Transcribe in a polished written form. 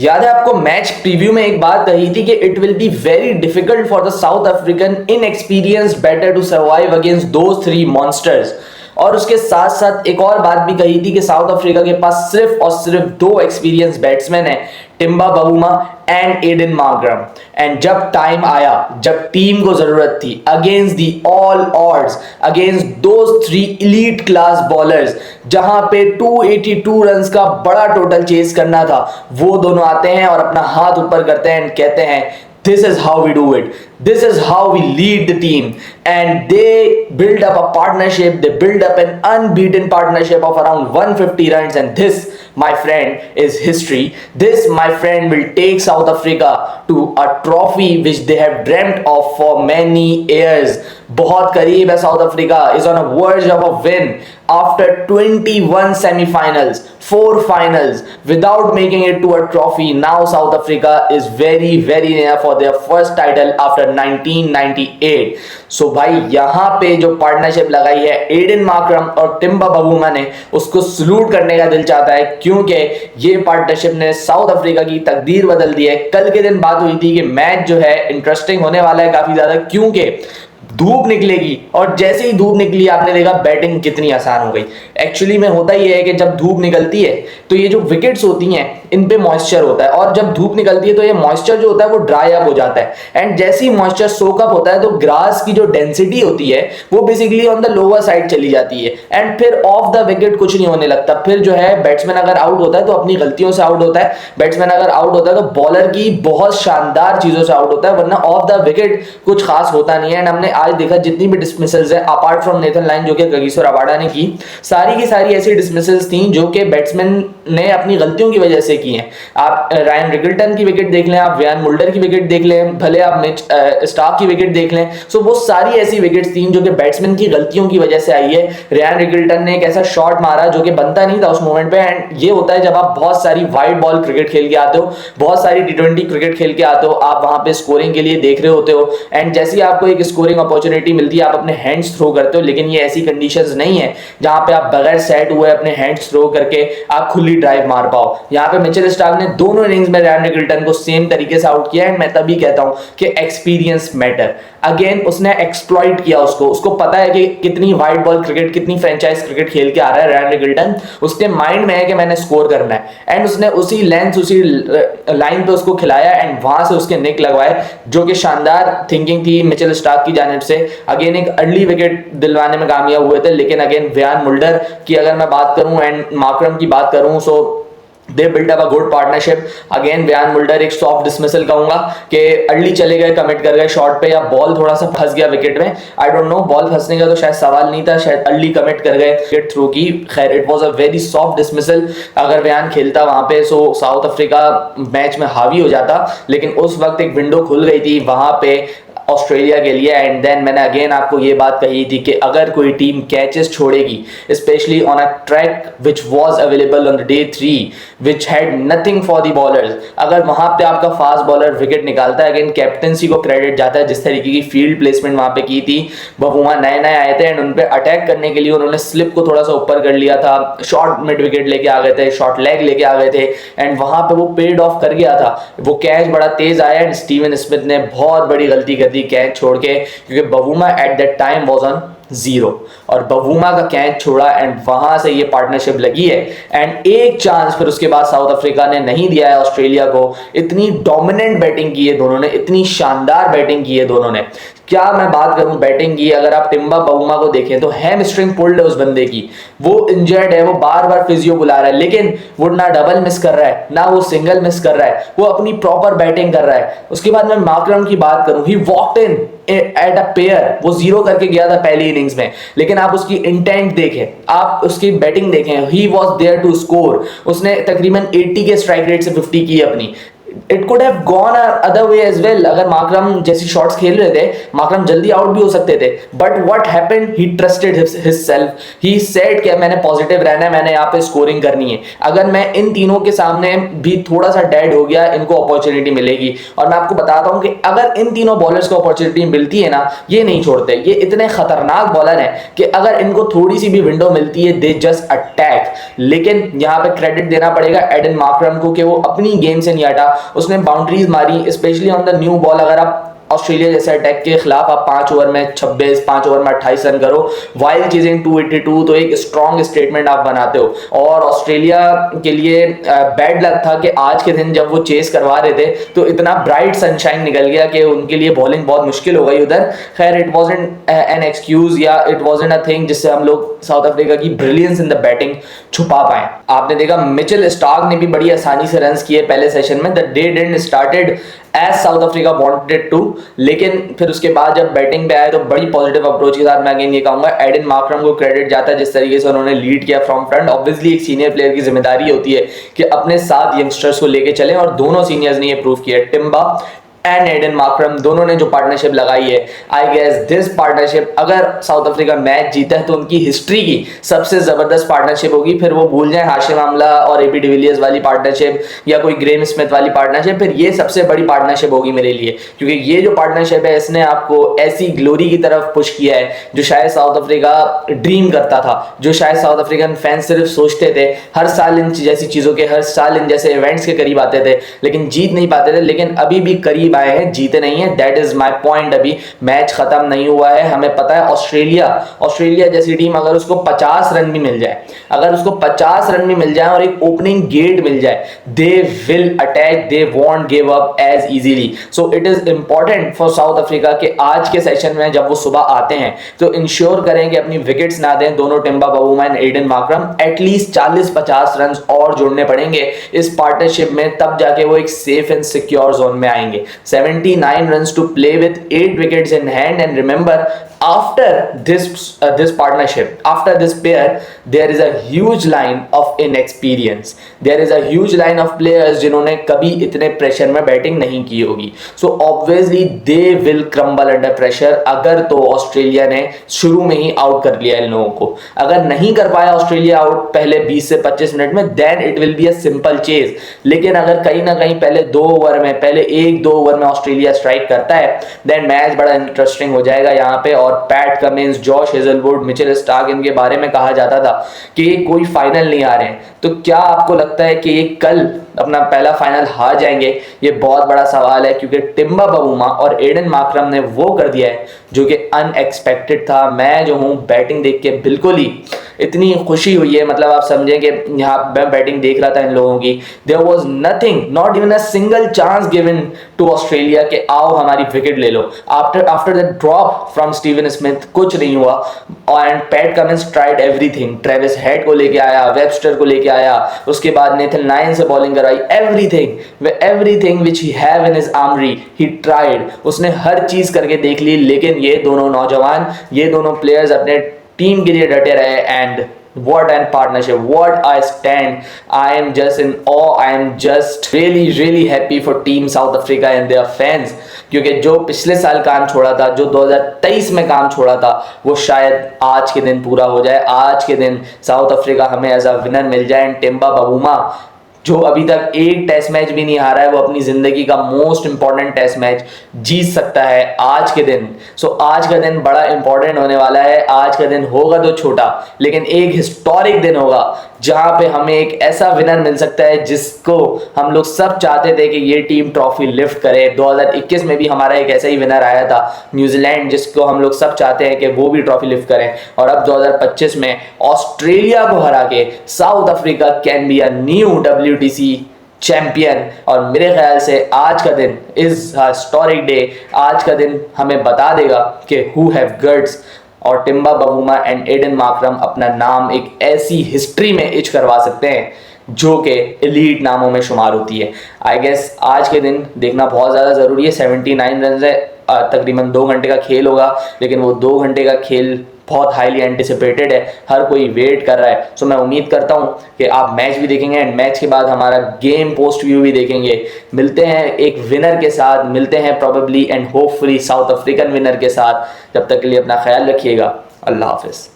याद है आपको मैच प्रीव्यू में एक बात कही थी कि it will be very difficult for the South African inexperienced batter to survive against those three monsters. और उसके साथ साथ एक और बात भी कही थी कि साउथ अफ्रीका के पास सिर्फ और सिर्फ दो एक्सपीरियंस बैट्समैन हैं, Temba Bavuma and Aiden Markram. And जब टाइम आया, जब टीम को जरूरत थी against the all odds, against those three elite class bowlers, जहां पे 282 रन्स का बड़ा टोटल चेस करना था, वो दोनों आते हैं और अपना हाथ ऊपर करते हैं एंड कहते हैं this is how we do it, this is how we lead the team, and they build up a partnership, they build up an unbeaten partnership of around 150 runs, and this my friend is history. This my friend will take South Africa to a trophy which they have dreamt of for many years. बहुत करीब है south Africa, is on a verge of a win after 21 semi-finals, 4 finals without making it to a trophy. Now South Africa is very very near for their first title after 1998. So भाई यहाँ पे जो partnership लगाई है Aiden Markram और Temba Bavuma ने, उसको salute करने का दिल चाहता है, क्योंकि ये पार्टनरशिप ने साउथ अफ्रीका की तकदीर बदल दी है। कल के दिन बात हुई थी कि मैच जो है इंटरेस्टिंग होने वाला है काफी ज्यादा, क्योंकि धूप निकलेगी और जैसे ही धूप निकली आपने देखा बैटिंग कितनी आसान हो गई। एक्चुअली में होता ही है कि जब धूप निकलती है तो ये जो विकेट्स होती हैं इन पे मॉइस्चर होता है, और जब धूप निकलती है तो ये मॉइस्चर जो होता है वो ड्राई अप हो जाता है, एंड जैसे ही मॉइस्चर सोक अप होता है तो ग्रास की जो डेंसिटी होती है वो basically on the lower side चली जाती है, एंड फिर ऑफ द विकेट कुछ नहीं होने लगता। फिर जो है बैट्समैन अगर आउट होता है तो अपनी गलतियों से आउट होता है, बैट्समैन अगर आउट होता है तो बॉलर की बहुत शानदार चीजों से आउट होता है, वरना ऑफ द विकेट कुछ खास होता नहीं है। एंड हमने आज देखा जितनी भी डिसमिसल्स है अपार्ट फ्रॉम नेथन लाइन जो कि कगिसो रबाडा ने की, सारी की सारी ऐसी डिसमिसल्स थी जो कि बैट्समैन ने अपनी गलतियों की वजह से की हैं। आप रायन रिगल्टन की विकेट देख लें, आप व्यान मुल्डर की विकेट देख लें, भले आप मिच स्टार्क की विकेट देख लें, सो वो सारी ऐसी विकेट्स थी जो कि बैट्समैन की गलतियों की वजह से आई है। रायन रिगल्टन ने एक ऐसा शॉट मारा जो कि बनता नहीं था उस मोमेंट पे, एंड ये होता है जब आप बहुत सारी वाइड बॉल क्रिकेट खेल के आते हो, बहुत सारी टी20 क्रिकेट खेल के आते हो, आप वहां पे स्कोरिंग के लिए देख रहे होते हो, एंड जैसे ही आपको एक स्कोरिंग अपॉर्चुनिटी मिलती है आप अपने हैंड्स थ्रो करते हो। लेकिन ये ऐसी कंडीशंस नहीं है जहां पे आप बगैर सेट हुए अपने हैंड्स थ्रो करके आप खुली ड्राइव मार पाओ। यहाँ पे मिचेल स्टार्क ने दोनों इनिंग्स में रायन रिगल्टन को सेम तरीके से आउट किया, एंड मैं तभी कहता हूं कि एक्सपीरियंस मैटर। अगेन उसने एक्सप्लॉइट किया, उसको पता है कि कितनी वाइड बॉल क्रिकेट, कितनी फ्रेंचाइज क्रिकेट खेल के आ रहा है रायन रिगल्टन, उसके माइंड में है कि मैंने स्कोर करना है, एंड उसने उसी लेंथ उसी लाइन पे उसको खिलाया एंड वहां से उसके निक लगवाए, जो कि शानदार थिंकिंग थी मिचेल स्टार्क की जानिब से। अगेन एक अर्ली विकेट दिलवाने में कामयाब हुए थे, लेकिन अगेन व्यान मुल्डर की अगर मैं बात करूं एंड मार्करम की बात करूं, so they build up a good partnership. Again Wiaan Mulder एक सॉफ्ट डिसमिसल कहूंगा कि अर्ली चले गए, कमिट कर गए शॉट पे, या बॉल थोड़ा सा फंस गया विकेट में, आई डोंट नो, बॉल फंसने का तो शायद सवाल नहीं था, शायद अर्ली कमिट कर गए विकेट थ्रू की। खैर it was a very soft dismissal. अगर व्यान खेलता वहां पे सो साउथ अफ्रीका मैच में हावी हो जाता, लेकिन उस वक्त एक विंडो खुल गई थी वहां पे ऑस्ट्रेलिया के लिए। एंड देन मैंने अगेन आपको ये बात कही थी कि अगर कोई टीम कैचेस छोड़ेगी, specially on a track which was available on the day 3 which had nothing for the bowlers, अगर वहां पे आपका फास्ट बॉलर विकेट निकालता है, अगेन कैप्टनसी को क्रेडिट जाता है जिस तरीके की फील्ड प्लेसमेंट वहां पे की थी। बवुमा नए नए आए थे एंड उन पे अटैक करने के लिए उन्होंने स्लिप को थोड़ा सा ऊपर कर लिया था, शॉर्ट मिड विकेट लेके आ गए थे, शॉर्ट लेग लेके आ गए थे, एंड वहां पे वो पेड ऑफ कर गया था। वो कैच बड़ा तेज आया एंड स्टीवन स्मिथ ने बहुत बड़ी गलती कर दी कैच छोड़ के, क्योंकि Bavuma at that time was on 0 और बवुमा का कैच छोड़ा एंड वहां से ये पार्टनरशिप लगी है। एंड एक चांस फिर उसके बाद साउथ अफ्रीका ने नहीं दिया है ऑस्ट्रेलिया को। इतनी डोमिनेंट बैटिंग की है दोनों ने, इतनी शानदार बैटिंग की है दोनों ने। क्या मैं बात करूं बैटिंग की, अगर आप टिम्बा बवुमा को देखें तो हैमस्ट्रिंग पुल्ड है उस बंदे की, वो इंजर्ड है, वो बार बार फिजियो बुला रहा है, लेकिन वो ना डबल मिस कर रहा है ना वो सिंगल मिस कर रहा है, वो अपनी प्रॉपर बैटिंग कर रहा है। उसके बाद मैं मार्करम की बात करूं, he walked in at a pair, वो 0 करके गया था पहली इनिंग्स में, लेकिन आप उसकी इंटेंट देखें, आप उसकी बैटिंग देखें, he was there to score. उसने तकरीबन 80 के स्ट्राइक रेट से 50 की अपनी, it could have gone other way as well. अगर माकरम जैसी शॉट्स खेल रहे थे, माकरम जल्दी आउट भी हो सकते थे, but what happened, he trusted his self, he said कि मैंने पॉजिटिव रहना है, मैंने यहाँ पे स्कोरिंग करनी है। अगर मैं इन तीनों के सामने भी थोड़ा सा डेड हो गया, इनको अपॉर्चुनिटी मिलेगी। और मैं आपको बताता हूँ कि अगर इन तीनों बॉलर्स को अपॉर्चुनिटी मिलती है ना, ये नहीं छोड़ते। ये इतने खतरनाक बॉलर हैं कि अगर इनको थोड़ी सी भी विंडो मिलती है, दे जस्ट अटैक। लेकिन यहाँ पे क्रेडिट देना पड़ेगा एडन मार्करम को कि वो अपनी गेम से नहीं हटा, उसने बाउंड्रीज मारी, specially on the new ball. अगर आप ऑस्ट्रेलिया जैसे अटैक के खिलाफ आप 5 ओवर में 26, 5 ओवर में 28 रन करो वाइल चीजिंग 282, तो एक स्ट्रॉन्ग स्टेटमेंट आप बनाते हो। और ऑस्ट्रेलिया के लिए बैड लक था कि आज के दिन जब वो चेस करवा रहे थे तो इतना ब्राइट सनशाइन निकल गया कि उनके लिए बॉलिंग बहुत मुश्किल हो गई उधर। खैर, इट वॉजंट एन एक्सक्यूज या इट वॉजंट अ थिंग जिससे हम लोग साउथ अफ्रीका की ब्रिलियंस इन द बैटिंग छुपा पाए। आपने देखा मिचेल स्टार्क ने भी बड़ी आसानी से रन किए पहले सेशन में। The day didn't started as South Africa wanted to, लेकिन फिर उसके बाद जब बैटिंग पे आए तो बड़ी पॉजिटिव अप्रोच के साथ मैं अगेन ये कहूंगा एडन मार्करम को क्रेडिट जाता है जिस तरीके से उन्होंने लीड किया फ्रॉम फ्रंट। ऑब्वियसली एक सीनियर प्लेयर की जिम्मेदारी होती है कि अपने साथ यंगस्टर्स को लेके चलें, और दोनों सीनियर्स ने ये प्रूव किया। टिम्बा एंड एडन मार्करम दोनों ने जो पार्टनरशिप लगाई है, आई गेस दिस पार्टनरशिप, अगर साउथ अफ्रीका मैच जीता है तो उनकी हिस्ट्री की सबसे जबरदस्त पार्टनरशिप होगी। फिर वो भूल जाए हाशिम आमला और एबी डिविलियर्स वाली पार्टनरशिप या कोई ग्रेम स्मिथ वाली पार्टनरशिप, फिर ये सबसे बड़ी पार्टनरशिप होगी मेरे लिए, क्योंकि ये जो पार्टनरशिप है इसने आपको ऐसी ग्लोरी की तरफ पुश किया है जो शायद साउथ अफ्रीका ड्रीम करता था, जो शायद साउथ अफ्रीकन फैंस सिर्फ सोचते थे। हर साल इन जैसी चीजों के, हर साल इन जैसे इवेंट्स के करीब आते थे लेकिन जीत नहीं पाते थे, लेकिन अभी भी करीब आए हैं, जीते नहीं है। That is my point. अभी मैच खत्म नहीं हुआ है। हमें पता है ऑस्ट्रेलिया जैसी टीम अगर उसको 50 रन भी मिल जाए, अगर उसको 50 रन भी मिल जाए और एक ओपनिंग गेट मिल जाए, they will attack, they won't give up as easily. So it is important for South Africa कि आज के सेशन में जब वो सुबह आते हैं तो इंश्योर करें कि अपनी विकेट्स ना दें दोनों, Temba Bavuma and Aiden Markram. At least 40-50 run और जोड़ने पड़ेंगे इस पार्टनरशिप में, तब जाके वो एक सेफ एंड सिक्योर जोन में आएंगे। 79 runs to play with 8 wickets in hand, and remember after this partnership, after this pair, there is a huge line of inexperience, there is a huge line of players जिन्होंने कभी इतने pressure में batting नहीं की होगी। So obviously they will crumble under pressure। अगर तो Australia ने शुरू में ही आउट कर लिया इन लोगों को, अगर नहीं कर पाया ऑस्ट्रेलिया आउट पहले 20 से 25 मिनट में, then it will be a simple chase। लेकिन अगर कहीं ना कहीं पहले 2 ओवर में, पहले 1-2 ओवर में ऑस्ट्रेलिया स्ट्राइक करता है, देन मैच बड़ा इंटरेस्टिंग हो जाएगा यहाँ पे। और PAT Cummins, Josh Hazlewood, Mitchell Starc, इनके बारे में कहा जाता था कि ये कोई फाइनल नहीं आ रहे हैं, तो क्या आपको लगता है कि ये कल अपना पहला फाइनल हार जाएंगे? ये बहुत बड़ा सवाल है, क्योंकि टिम्बा बवुमा और एडन मार्करम ने वो कर दिया है जो कि अनएक्सपेक्टेड था। मैं जो हूँ बैटिंग देख के बिल्कुल ही इतनी खुशी हुई है, मतलब आप समझें कि यहाँ मैं बैटिंग देख रहा था इन लोगों की, there was nothing, not even a single chance given to Australia कि आओ हमारी विकेट ले लो। After the drop from Steven Smith कुछ नहीं हुआ, and Pat Cummins tried everything. Travis Head को लेके आया, वेबस्टर को लेके आया, उसके बाद नेथन लायन से बॉलिंग कराई, everything which he have in his armoury he tried. उसने हर चीज करके देख ली, लेकिन ये दोनों नौजवान, ये दोनों प्लेयर्स अपने टीम के लिए डटे रहे। And what an partnership, what I stand, I am just in awe, I am just really happy for team South Africa and their fans, क्योंकि जो पिछले साल काम छोड़ा था, जो 2023 में काम छोड़ा था, वो शायद आज के दिन पूरा हो जाए। आज के दिन साउथ अफ्रीका हमें एज अ विनर मिल जाए। एंड टिम्बा बवुमा जो अभी तक एक टेस्ट मैच भी नहीं हारा है, वो अपनी जिंदगी का मोस्ट इंपॉर्टेंट टेस्ट मैच जीत सकता है आज के दिन। सो आज का दिन बड़ा इंपॉर्टेंट होने वाला है। आज का दिन होगा तो छोटा, लेकिन एक हिस्टोरिक दिन होगा जहां पे हमें एक ऐसा विनर मिल सकता है जिसको हम लोग सब चाहते थे कि ये टीम ट्रॉफी लिफ्ट करे। 2021 में भी हमारा एक ऐसा ही विनर आया था, न्यूजीलैंड, जिसको हम लोग सब चाहते हैं कि वो भी ट्रॉफी लिफ्ट करें। और अब 2025 में ऑस्ट्रेलिया को हरा के south Africa can be a new WTC champion. और मेरे ख्याल से आज का दिन इज हिस्टोरिक डे। आज का दिन हमें बता देगा कि हु हैव गट्स, और Temba Bavuma and Aiden Markram अपना नाम एक ऐसी हिस्ट्री में इच करवा सकते हैं जो कि एलीट नामों में शुमार होती है। आई गेस आज के दिन देखना बहुत ज़्यादा ज़रूरी है। 79 रन है, तकरीबन 2 घंटे का खेल होगा, लेकिन वो 2 घंटे का खेल बहुत हाईली एंटिसिपेटेड है, हर कोई वेट कर रहा है। सो मैं उम्मीद करता हूँ कि आप मैच भी देखेंगे एंड मैच के बाद हमारा गेम पोस्ट व्यू भी देखेंगे। मिलते हैं एक विनर के साथ, मिलते हैं probably and hopefully south African winner के साथ। जब तक के लिए अपना ख्याल रखिएगा। अल्लाह हाफिज़।